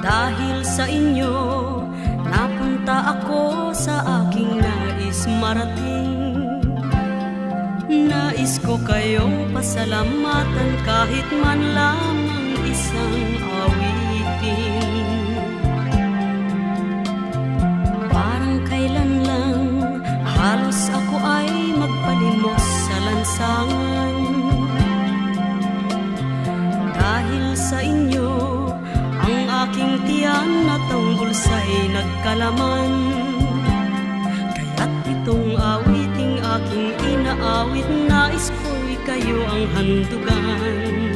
Dahil sa inyo, napunta ako sa aking nais marating. Nais ko kayong pasalamatan kahit man lamang isang awitin. Parang kailan lang halos ako ay magpalimos sa lansangan. Dahil sa inyo, ang aking tiyan at ang bulsa'y nagkalaman. Kaya't itong awiting aking inaawit, nais ko'y kayo ang handugan.